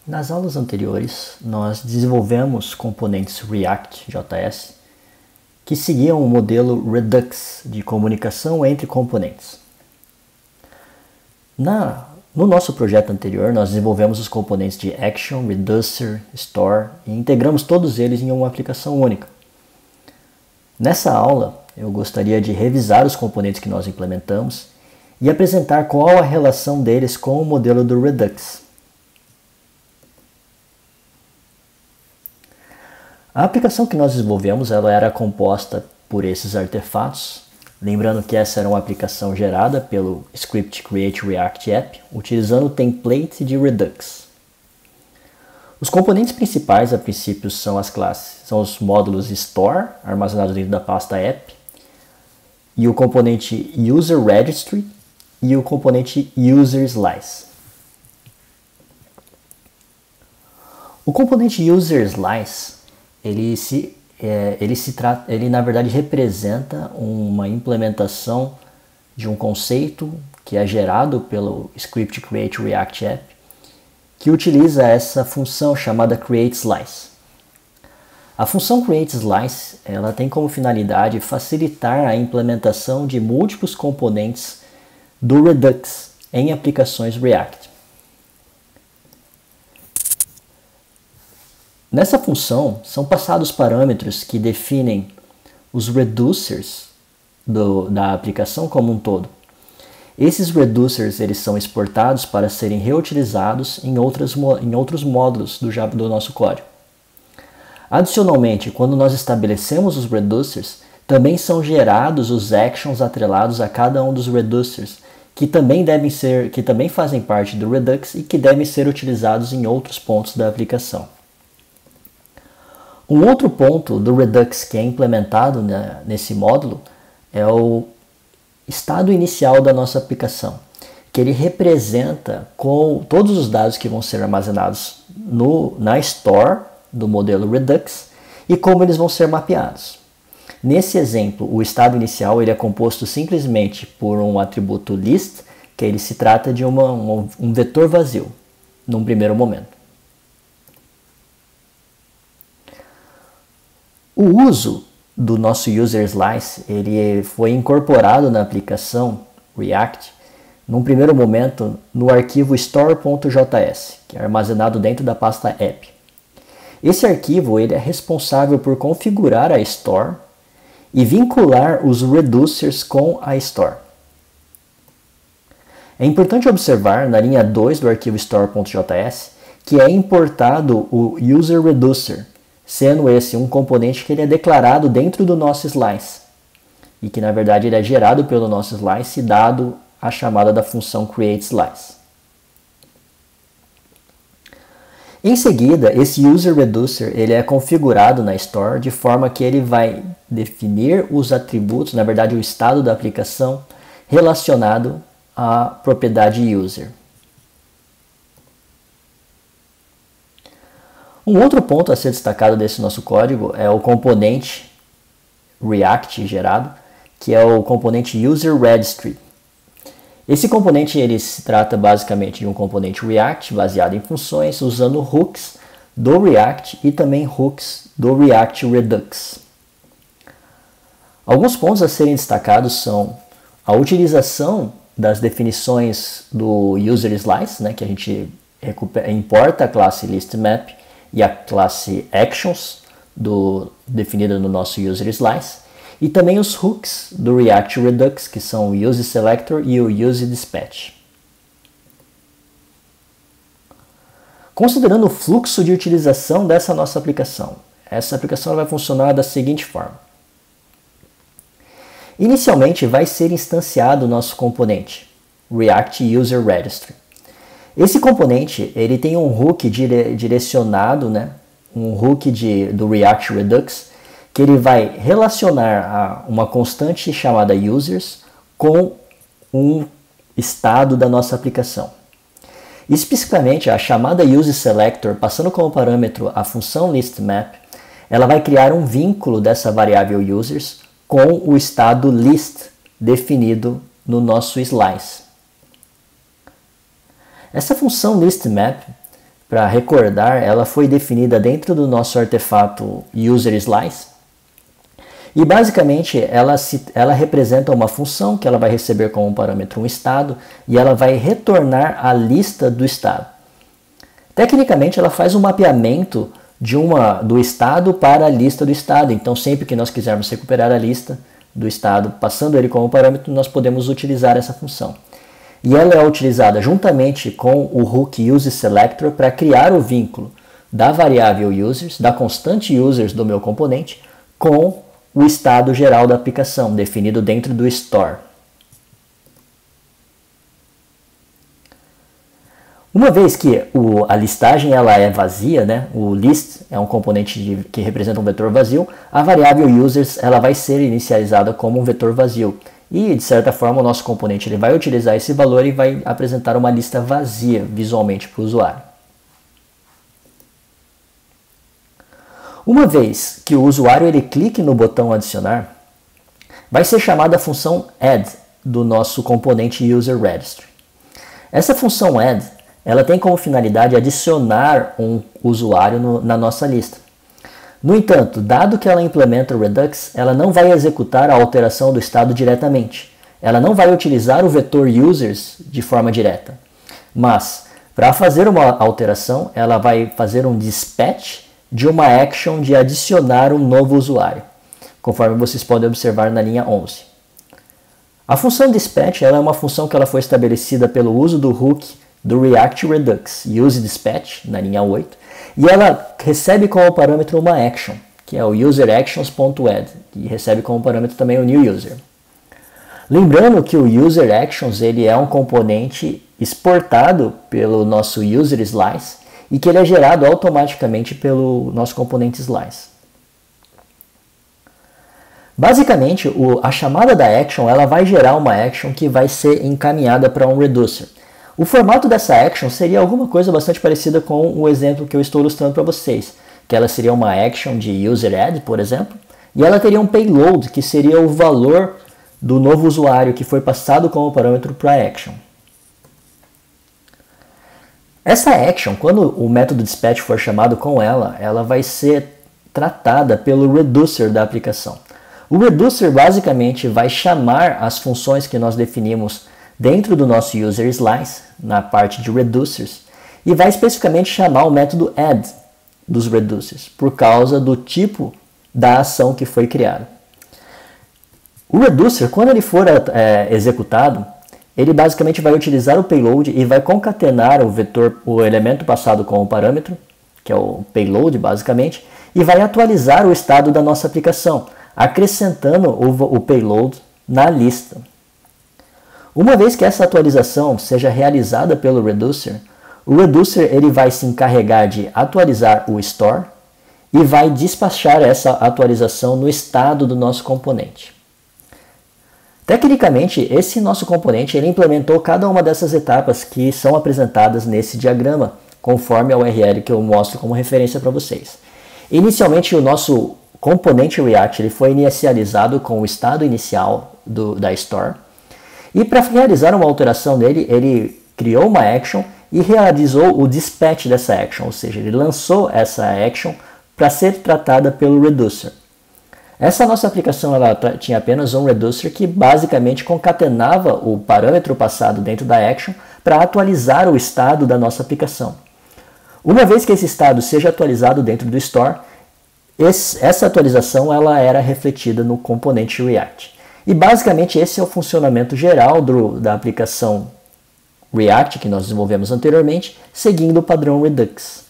Nas aulas anteriores, nós desenvolvemos componentes React.js que seguiam o modelo Redux de comunicação entre componentes. No nosso projeto anterior, nós desenvolvemos os componentes de Action, Reducer, Store e integramos todos eles em uma aplicação única. Nessa aula, eu gostaria de revisar os componentes que nós implementamos e apresentar qual a relação deles com o modelo do Redux. A aplicação que nós desenvolvemos ela era composta por esses artefatos, lembrando que essa era uma aplicação gerada pelo script Create React App, utilizando o template de Redux. Os componentes principais, a princípio, são as classes, são os módulos Store, armazenados dentro da pasta App, e o componente User Registry e o componente User Slice. O componente User Slice ele na verdade representa uma implementação de um conceito que é gerado pelo script Create React App, que utiliza essa função chamada Create Slice. A função Create Slice ela tem como finalidade facilitar a implementação de múltiplos componentes do Redux em aplicações React. Nessa função, são passados parâmetros que definem os reducers da aplicação como um todo. Esses reducers eles são exportados para serem reutilizados em outros módulos do nosso código. Adicionalmente, quando nós estabelecemos os reducers, também são gerados os actions atrelados a cada um dos reducers, que também fazem parte do Redux e que devem ser utilizados em outros pontos da aplicação. Um outro ponto do Redux que é implementado nesse módulo é o estado inicial da nossa aplicação, que ele representa com todos os dados que vão ser armazenados na Store do modelo Redux e como eles vão ser mapeados. Nesse exemplo, o estado inicial ele é composto simplesmente por um atributo list, que ele se trata de um vetor vazio, num primeiro momento. O uso do nosso User Slice ele foi incorporado na aplicação React, num primeiro momento, no arquivo store.js, que é armazenado dentro da pasta app. Esse arquivo ele é responsável por configurar a Store e vincular os reducers com a Store. É importante observar na linha 2 do arquivo store.js que é importado o User Reducer, sendo esse um componente que ele é declarado dentro do nosso slice e que na verdade ele é gerado pelo nosso slice dado a chamada da função Create Slice. Em seguida, esse User Reducer ele é configurado na Store de forma que ele vai definir os atributos, na verdade o estado da aplicação relacionado à propriedade User. Um outro ponto a ser destacado desse nosso código é o componente React gerado, que é o componente User Registry. Esse componente ele se trata basicamente de um componente React baseado em funções usando hooks do React e também hooks do React Redux. Alguns pontos a serem destacados são a utilização das definições do User Slice, que a gente importa a classe ListMap e a classe Actions definida no nosso User Slice, e também os hooks do React Redux, que são o UseSelector e o UseDispatch. Considerando o fluxo de utilização dessa nossa aplicação, essa aplicação vai funcionar da seguinte forma. Inicialmente vai ser instanciado o nosso componente, React User Registry. Esse componente ele tem um hook direcionado, um hook do React Redux, que ele vai relacionar uma constante chamada users com um estado da nossa aplicação. Especificamente, a chamada UseSelector, passando como parâmetro a função ListMap, ela vai criar um vínculo dessa variável users com o estado list definido no nosso slice. Essa função ListMap para recordar, ela foi definida dentro do nosso artefato user_slice. E basicamente ela representa uma função que ela vai receber como parâmetro um estado e ela vai retornar a lista do estado. Tecnicamente ela faz um mapeamento do estado para a lista do estado. Então sempre que nós quisermos recuperar a lista do estado, passando ele como parâmetro, nós podemos utilizar essa função. E ela é utilizada juntamente com o hook useSelector para criar o vínculo da variável users, da constante users do meu componente, com o estado geral da aplicação, definido dentro do store. Uma vez que a listagem ela é vazia, né? O list é um componente que representa um vetor vazio, a variável users ela vai ser inicializada como um vetor vazio. E, de certa forma, o nosso componente ele vai utilizar esse valor e vai apresentar uma lista vazia visualmente para o usuário. Uma vez que o usuário ele clique no botão adicionar, vai ser chamada a função add do nosso componente userRegistry. Essa função add ela tem como finalidade adicionar um usuário na nossa lista. No entanto, dado que ela implementa o Redux, ela não vai executar a alteração do estado diretamente. Ela não vai utilizar o vetor users de forma direta. Mas, para fazer uma alteração, ela vai fazer um dispatch de uma action de adicionar um novo usuário, conforme vocês podem observar na linha 11. A função dispatch ela é uma função que ela foi estabelecida pelo uso do hook do React Redux useDispatch, na linha 8, e ela recebe como parâmetro uma action, que é o userActions.add, e recebe como parâmetro também o new user. Lembrando que o userActions ele é um componente exportado pelo nosso userSlice e que ele é gerado automaticamente pelo nosso componente slice. Basicamente, a chamada da action ela vai gerar uma action que vai ser encaminhada para um reducer. O formato dessa action seria alguma coisa bastante parecida com o exemplo que eu estou ilustrando para vocês, que ela seria uma action de userAdd, por exemplo, e ela teria um payload, que seria o valor do novo usuário que foi passado como parâmetro para a action. Essa action, quando o método dispatch for chamado com ela vai ser tratada pelo reducer da aplicação. O reducer basicamente vai chamar as funções que nós definimos dentro do nosso userSlice, na parte de reducers, e vai especificamente chamar o método add dos reducers, por causa do tipo da ação que foi criada. O reducer, quando ele for executado, ele basicamente vai utilizar o payload e vai concatenar o elemento passado como parâmetro, que é o payload basicamente, e vai atualizar o estado da nossa aplicação, acrescentando o payload na lista. Uma vez que essa atualização seja realizada pelo reducer, o reducer ele vai se encarregar de atualizar o store e vai despachar essa atualização no estado do nosso componente. Tecnicamente, esse nosso componente ele implementou cada uma dessas etapas que são apresentadas nesse diagrama, conforme a URL que eu mostro como referência para vocês. Inicialmente, o nosso componente React ele foi inicializado com o estado inicial da store. E para realizar uma alteração nele, ele criou uma action e realizou o dispatch dessa action, ou seja, ele lançou essa action para ser tratada pelo reducer. Essa nossa aplicação ela tinha apenas um reducer que basicamente concatenava o parâmetro passado dentro da action para atualizar o estado da nossa aplicação. Uma vez que esse estado seja atualizado dentro do store, essa atualização ela era refletida no componente React. E basicamente esse é o funcionamento geral da aplicação React que nós desenvolvemos anteriormente, seguindo o padrão Redux.